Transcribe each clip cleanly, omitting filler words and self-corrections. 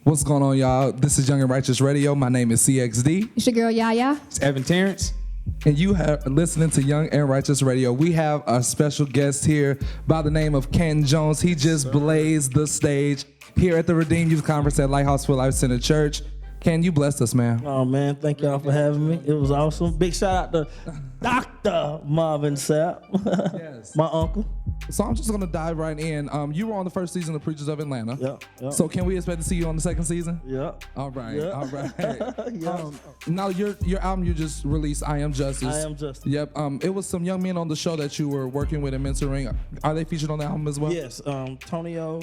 What's going on, y'all? This is Young and Righteous Radio. My name is CXD. It's your girl, Yaya. It's Evan-Tarence. And you are listening to Young and Righteous Radio. We have a special guest here by the name of Canton Jones. He just blazed the stage here at the Redeemed Youth Conference at Lighthouse Full Life Center Church. Can you blessed us, man? Oh, man, thank y'all for having me. It was awesome. Big shout out to Dr. Marvin Sapp, Yes. my uncle. So I'm just going to dive right in. You were on the first season of Preachers of Atlanta. Yep. So can we expect to see you on the second season? Yep. All right. Yep. All right. Yep. Now, your album you just released, I Am Justice. I Am Justice. Yep. It was some young men on the show that you were working with and mentoring. Are they featured on the album as well? Yes, Tonio,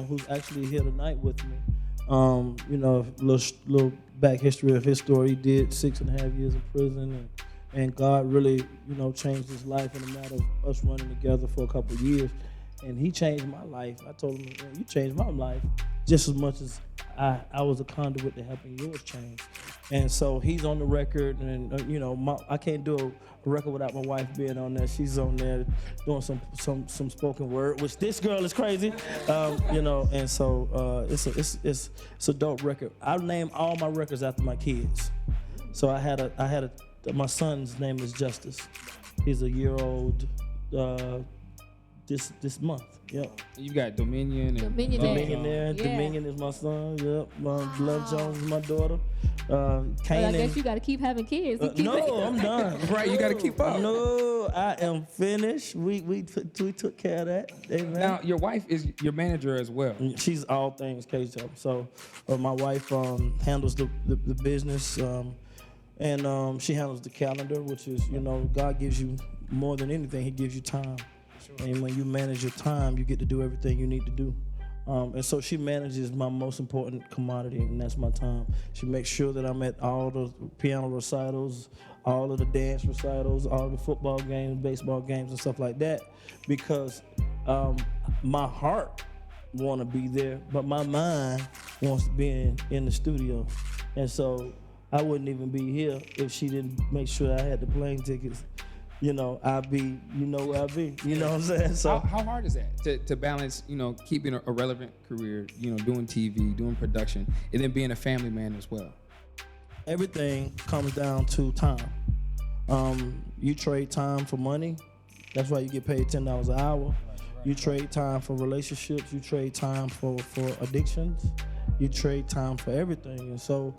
who's actually here tonight with me. Little back history of his story. He did 6.5 years in prison, and God really, changed his life in a matter of us running together for a couple of years. And he changed my life. I told him, you changed my life just as much as I was a conduit to helping yours change. And so he's on the record, and I can't do a record without my wife being on there. She's on there doing some spoken word, which this girl is crazy, And so it's a dope record. I named all my records after my kids. So my son's name is Justice. He's a year old this month. Yep. You got Dominion and Dominion there. Yeah. Dominion is my son. Yep. Love Jones is my daughter. Well, Canaan. I guess you got to keep having kids. No, I'm done. Right, you got to keep up. No, I am finished. We took care of that. Amen. Now, your wife is your manager as well. She's all things K-Chop. So my wife handles the business, and she handles the calendar, which is, God gives you more than anything. He gives you time. And when you manage your time, you get to do everything you need to do. And so she manages my most important commodity, and that's my time. She makes sure that I'm at all the piano recitals, all of the dance recitals, all the football games, baseball games, and stuff like that, because my heart want to be there, but my mind wants to be in the studio. And so I wouldn't even be here if she didn't make sure I had the plane tickets. I'd be, where I'd be. You know what I'm saying? So how hard is that to balance, keeping a relevant career, doing TV, doing production, and then being a family man as well? Everything comes down to time. You trade time for money. That's why you get paid $10 an hour. You trade time for relationships. You trade time for addictions. You trade time for everything. And so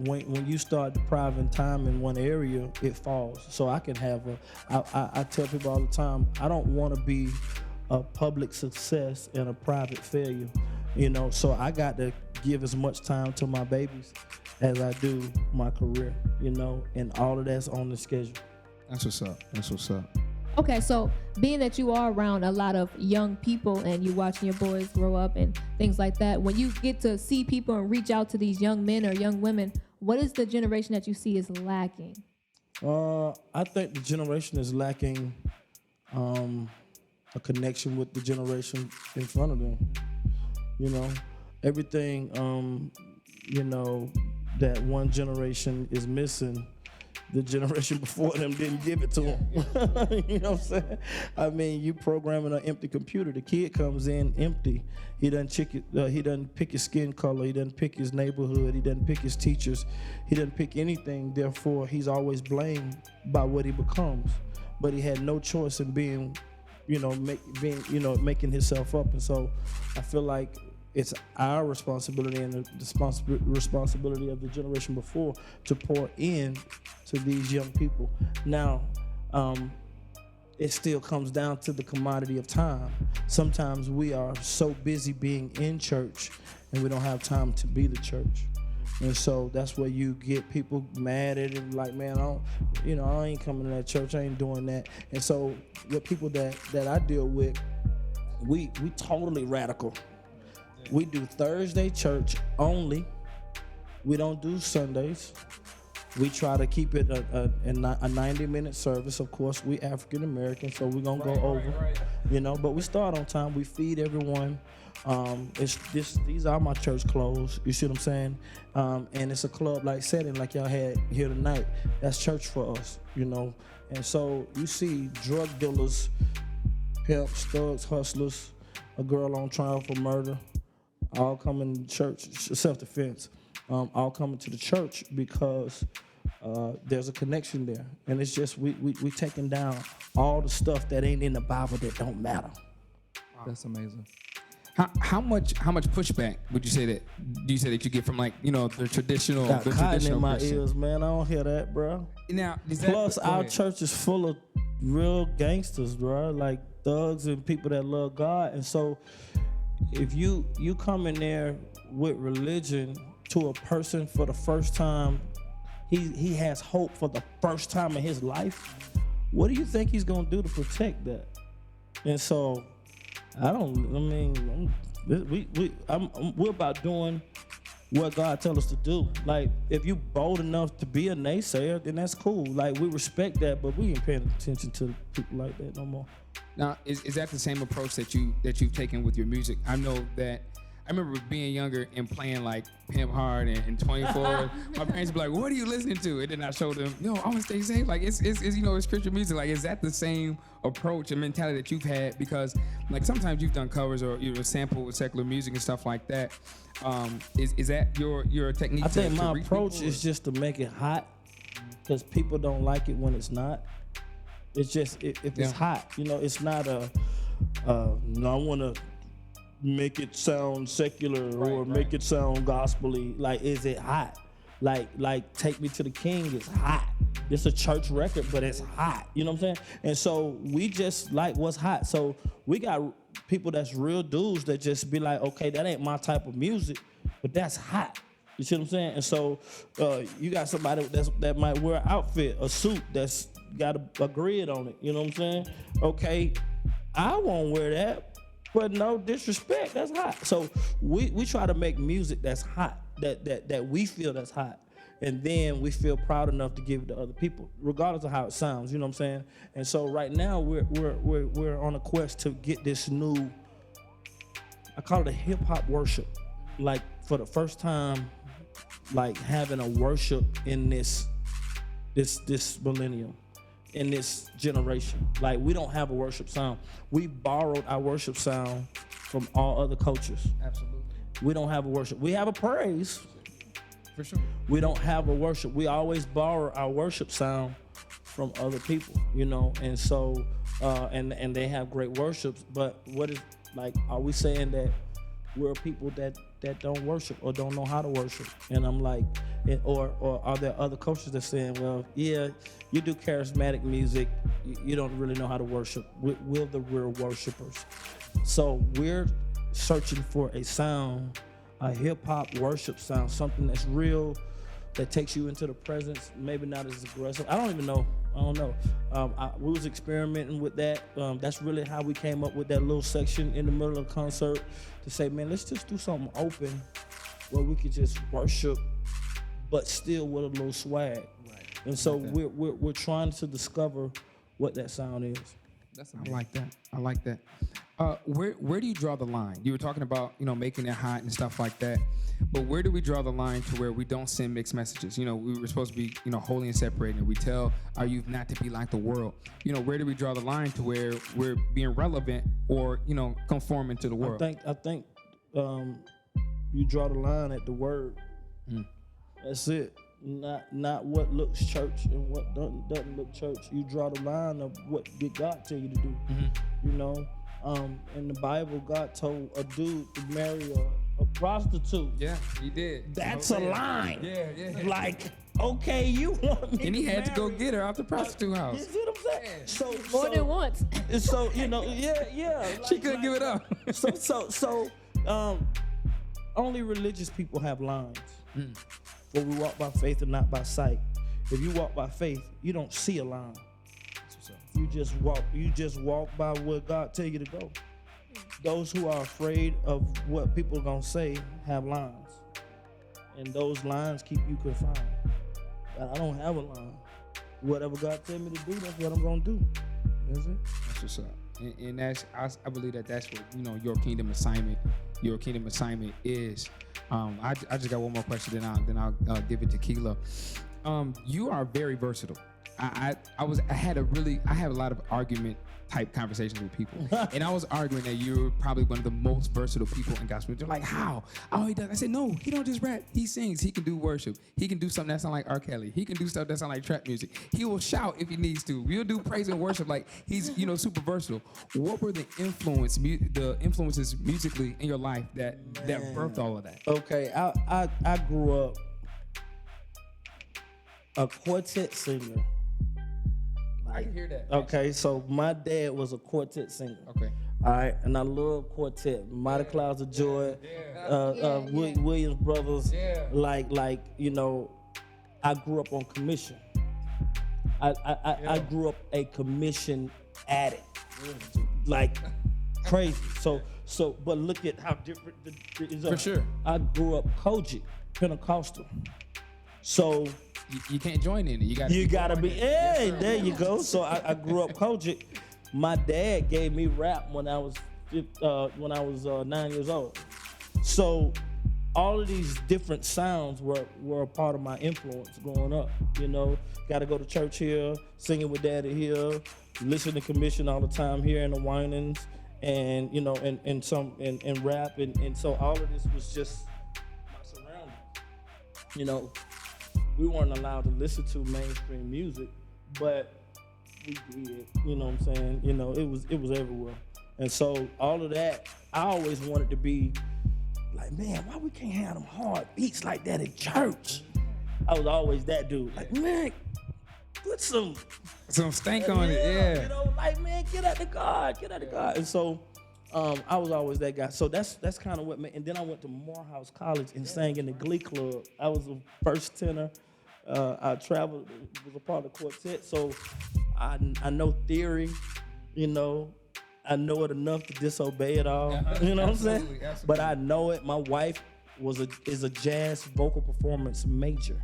when you start depriving time in one area, it falls. So I can have I tell people all the time, I don't want to be a public success and a private failure. So I got to give as much time to my babies as I do my career, and all of that's on the schedule. That's what's up. Okay, so being that you are around a lot of young people and you watching your boys grow up and things like that, when you get to see people and reach out to these young men or young women, what is the generation that you see is lacking? I think the generation is lacking a connection with the generation in front of them. Everything, that one generation is missing, the generation before them didn't give it to them. You know what I'm saying? I mean, you programming an empty computer. The kid comes in empty. He doesn't pick his skin color. He doesn't pick his neighborhood. He doesn't pick his teachers. He doesn't pick anything. Therefore, he's always blamed by what he becomes. But he had no choice in being, making himself up. And so, I feel like it's our responsibility and the responsibility of the generation before to pour in to these young people. Now, it still comes down to the commodity of time. Sometimes we are so busy being in church and we don't have time to be the church. And so that's where you get people mad at it, like, man, I ain't coming to that church, I ain't doing that. And so with people that I deal with, we totally radical. We do Thursday church only. We don't do Sundays. We try to keep it a 90-minute service. Of course, we African American, so we're gonna go over. But we start on time. We feed everyone. These are my church clothes. You see what I'm saying? And it's a club-like setting, like y'all had here tonight. That's church for us, And so you see drug dealers, pimps, thugs, hustlers, a girl on trial for murder. all coming to church, self-defense, all coming to the church because there's a connection there. And it's just we taking down all the stuff that ain't in the Bible that don't matter. That's amazing. How much pushback would you say that you get from like the traditional Got the cotton traditional in my Christian? ears, man. I don't hear that, bro. Now, Plus, our church is full of real gangsters, bro. Like thugs and people that love God. And so, if you come in there with religion to a person for the first time, he has hope for the first time in his life. What do you think he's gonna do to protect that? And so, we're about doing what God tells us to do. Like, if you bold enough to be a naysayer, then that's cool. Like, we respect that, but we ain't paying attention to people like that no more. Now, is that the same approach that you've taken with your music? I know that I remember being younger and playing like Pimp Hard and 24. My parents be like, "What are you listening to?" And then I showed them, I want to stay safe. Like it's Christian music. Like, is that the same approach and mentality that you've had? Because like sometimes you've done covers or sample with secular music and stuff like that. Is that your technique? I think my reach approach people, is just to make it hot, because people don't like it when it's not. It's just if it's hot, it's not I want to make it sound secular or make it sound gospel-y. Like, is it hot? Like Take Me to the King is hot. It's a church record, but it's hot. You know what I'm saying? And so we just like what's hot. So we got people that's real dudes that just be like, okay, that ain't my type of music, but that's hot. You see what I'm saying? And so you got somebody that might wear an outfit, a suit that's got a grid on it. You know what I'm saying? Okay, I won't wear that. But no disrespect, that's hot. So we try to make music that's hot, that we feel that's hot. And then we feel proud enough to give it to other people, regardless of how it sounds, you know what I'm saying? And so right now we're on a quest to get this new, I call it a hip hop worship. Like, for the first time, like having a worship in this millennium. In this generation. Like, we don't have a worship sound. We borrowed our worship sound from all other cultures. Absolutely. We don't have a worship. We have a praise. For sure. We don't have a worship. We always borrow our worship sound from other people, and so and they have great worships. But what is, like, are we saying that we're people that don't worship or don't know how to worship? And I'm like, or are there other cultures that saying, well, yeah, you do charismatic music, you don't really know how to worship. We're the real worshipers. So we're searching for a sound, a hip hop worship sound, something that's real, that takes you into the presence, maybe not as aggressive. I don't know. We was experimenting with that. That's really how we came up with that little section in the middle of the concert to say, man, let's just do something open where we could just worship, but still with a little swag. Right. And so we're trying to discover what that sound is. I like that. Where do you draw the line? You were talking about making it hot and stuff like that, but where do we draw the line to where we don't send mixed messages? We were supposed to be holy and separated. We tell our youth not to be like the world. Where do we draw the line to where we're being relevant or conforming to the world? I think you draw the line at the word. That's it. Not what looks church and what doesn't look church. You draw the line of what did God tell you to do. In the Bible, God told a dude to marry a prostitute. Yeah, he did. That's a line. Yeah. Like, okay, you want me? And he had to go marry get her out the prostitute house. You see what I'm saying? So More than once. So yeah. She couldn't give it up. So only religious people have lines. For we walk by faith and not by sight. If you walk by faith, you don't see a line. You just walk by where God tell you to go. Those who are afraid of what people are gonna say have lines. And those lines keep you confined. But I don't have a line. Whatever God tell me to do, that's what I'm gonna do. That's it. That's what's up. And that's, I believe that's what your kingdom assignment is. I just got one more question, then I'll give it to Keela. You are very versatile. I have a lot of argument type conversations with people. And I was arguing that you're probably one of the most versatile people in gospel music. They're like, how? Oh, he does. I said, no, he don't just rap. He sings. He can do worship. He can do something that sounds like R. Kelly. He can do stuff that sounds like trap music. He will shout if he needs to. We'll do praise and worship. Like, he's, super versatile. What were the influences musically in your life that birthed all of that? Okay, I grew up a quartet singer. I can hear that. Okay, so my dad was a quartet singer. Okay. All right, and I love quartet. Mighty Clouds of Joy, Williams Brothers. Yeah. Like I grew up on commission. I grew up a commission addict, like crazy. So, but look at how different it is. For sure. I grew up Kojic, Pentecostal. So you can't join in it. you gotta be. Hey, there you go. So I grew up Kojic. My dad gave me rap when I was 9 years old. So all of these different sounds were a part of my influence growing up. Got to go to church here, singing with Daddy here, listen to commission all the time here in the Winans, and and rap, and so all of this was just my surroundings. We weren't allowed to listen to mainstream music, but we did. You know what I'm saying? It was everywhere. And so all of that, I always wanted to be like, man, why we can't have them hard beats like that in church? I was always that dude. Like, man, put some stank on it, yeah. Man, get out the guard. And so I was always that guy. So that's kind of what made. And then I went to Morehouse College and sang in the Glee Club. I was the first tenor. I traveled, was a part of the quartet. So I know theory, I know it enough to disobey it all. You know what I'm saying? Absolutely. But I know it. My wife is a jazz vocal performance major.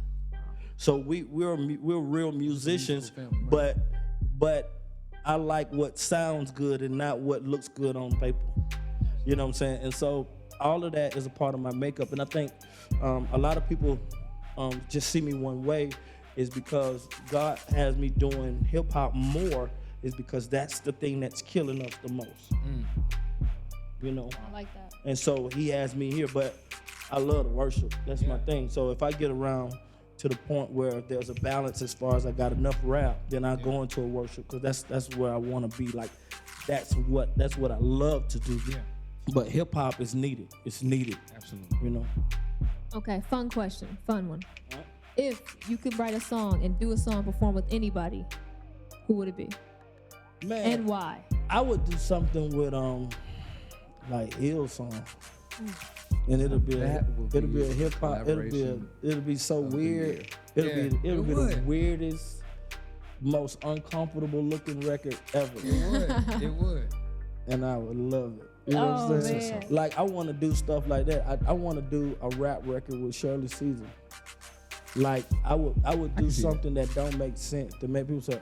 So we're real musicians, but I like what sounds good and not what looks good on paper. You know what I'm saying? And so all of that is a part of my makeup. And I think a lot of people just see me one way is because God has me doing hip hop more is because that's the thing that's killing us the most. I like that. And so he has me here, but I love to worship. That's my thing. So if I get around to the point where there's a balance as far as I got enough rap, then I go into a worship because that's where I want to be. Like that's what I love to do. Yeah. But hip hop is needed. It's needed. Absolutely. Okay, fun question, fun one. All right. If you could write a song and do a song, perform with anybody, who would it be? Man, And why? I would do something with like Hillsong. And it'll be a hip hop. It'll be so weird. It'll be the weirdest, most uncomfortable looking record ever. It would. And I would love it. You know what I'm saying? Man. Like I want to do stuff like that. I want to do a rap record with Shirley Caesar. Like I would do something that don't make sense to make people say,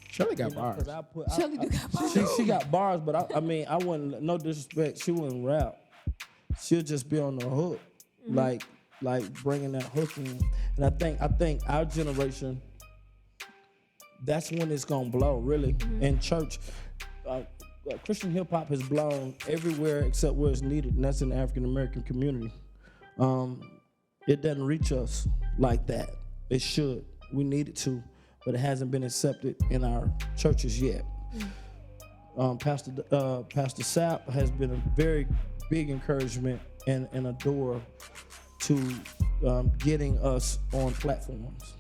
Shirley got bars. Shirley do got bars. She got bars, but I mean, I wouldn't. No disrespect, she wouldn't rap. She'll just be on the hook, like bringing that hook in. And I think our generation, that's when it's gonna blow. Really, in church, Christian hip hop has blown everywhere except where it's needed, and that's in the African American community. It doesn't reach us like that. It should. We need it to. But it hasn't been accepted in our churches yet. Pastor Sapp has been a very big encouragement and a door to getting us on platforms.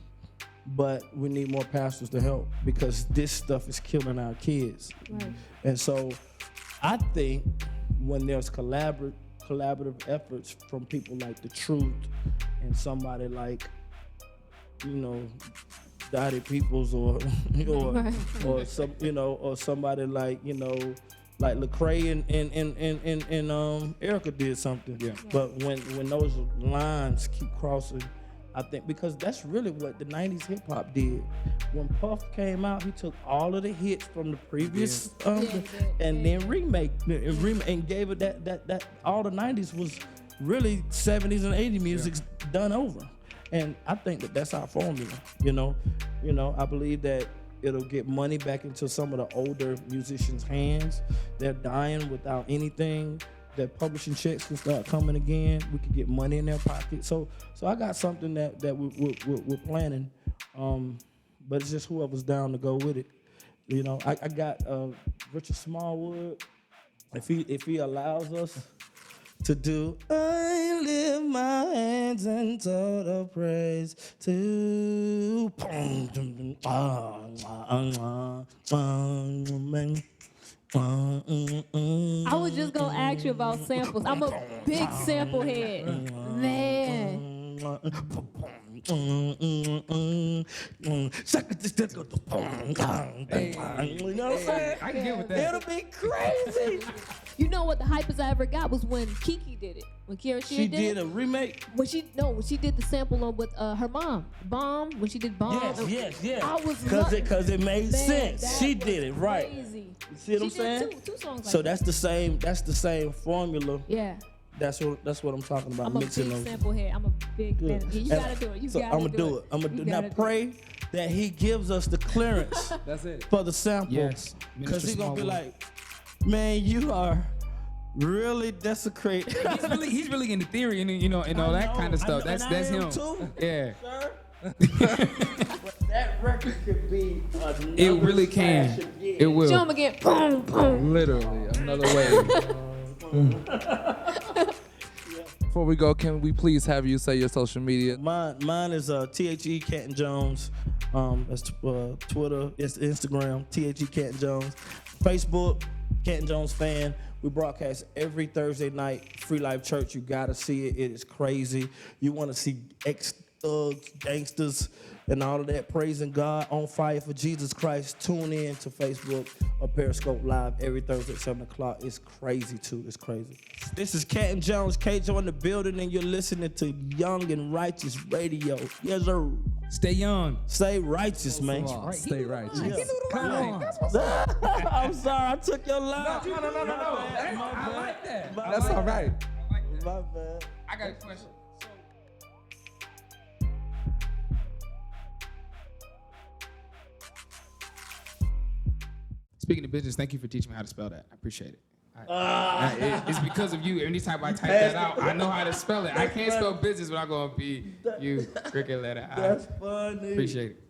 But we need more pastors to help because this stuff is killing our kids. Right. And so I think when there's collaborative efforts from people like The Truth and somebody like, Dottie Peoples or some or somebody like like Lecrae and Erica did something. Yeah. But when those lines keep crossing, I think because that's really what the 90s hip hop did. When Puff came out, he took all of the hits from the previous and then remake and gave it that all the 90s was really 70s and 80s music's done over. And I think that's our formula, I believe that It'll get money back into some of the older musicians' hands. They're dying without anything. Their publishing checks can start coming again. We can get money in their pocket. So I got something that we're planning, but it's just whoever's down to go with it. You know, I got Richard Smallwood. If he allows us to do, I lift my hands in total praise to. I was just gonna ask you about samples. I'm a big sample head, man. Hey, You know what I'm saying? I can get with that. It'll be crazy. You know what the hypest I ever got was when Kiki did it. When Kira She did a remake. when she did the sample on with her mom, Bomb. When she did Bomb. Yes. I was Because it made sense. that She was did it right. Crazy. You see what I'm She saying? did two songs. So like that's the same. That's the same formula. yeah. That's what I'm talking about. I'm a mixing big those. sample head. I'm a big Good. fan. You gotta do it. You So gotta I'm gonna do it. I'm gonna do. Now pray that he gives us the clearance that's it. for the sample. Yes. Because he's gonna be Smallwood. like, man, you are really desecrating. He's really into theory and and all that kind of stuff. That's am him. Too, Yeah. sir. But that record could be another It really can. smash again. It will. Show him again. Boom, boom. Literally, another way. Before we go, can we please have you say your social media? Mine is THE Canton Jones. That's Twitter. It's Instagram. THE Canton Jones. Facebook. Canton Jones fan. We broadcast every Thursday night. Free Life Church. You gotta see it. It is crazy. You want to see ex-thugs, gangsters, and all of that praising God, on fire for Jesus Christ. Tune in to Facebook or Periscope Live every Thursday at 7 o'clock. It's crazy too. It's crazy. This is Canton Jones, K-Jo in the building, and you're listening to Young and Righteous Radio. Yes, sir. Stay young. Stay righteous, man. Stay right. Come on. I'm sorry, I took your line. No. I like that. That's all right. My bad. I got a question. Speaking of business, thank you for teaching me how to spell that. I appreciate it. It's because of you. Anytime I type that out, I know how to spell it. I can't spell business without going to be you. Cricket letter I. That's funny. Appreciate it.